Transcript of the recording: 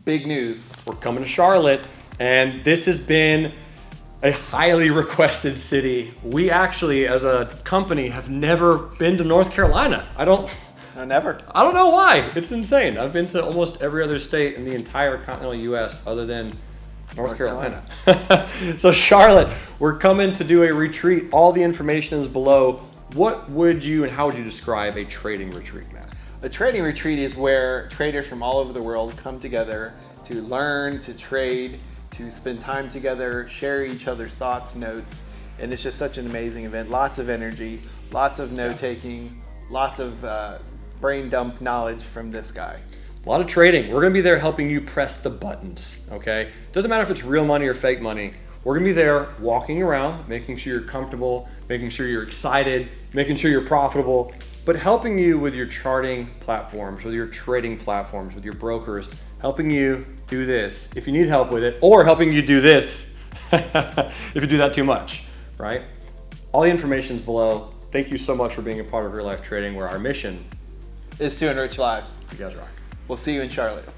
Big news. We're coming to Charlotte, and this has been a highly requested city. We actually, as a company, have never been to North Carolina. Never. I don't know why. It's insane. I've been to almost every other state in the entire continental U.S. other than North Carolina. So Charlotte, we're coming to do a retreat. All the information is below. What would you and how would you describe a trading retreat, Matt? A trading retreat is where traders from all over the world come together to learn, to trade, to spend time together, share each other's thoughts, notes, and it's just such an amazing event. Lots of energy, lots of note-taking, lots of brain dump knowledge from this guy. A lot of trading. We're going to be there helping you press the buttons, okay? Doesn't matter if it's real money or fake money. We're going to be there walking around, making sure you're comfortable, making sure you're excited, making sure you're profitable, but helping you with your charting platforms, with your trading platforms, with your brokers, helping you do this if you need help with it, or helping you do this if you do that too much, right? All the information is below. Thank you so much for being a part of Real Life Trading, where our mission Is to enrich lives. You guys rock. We'll see you in Charlotte.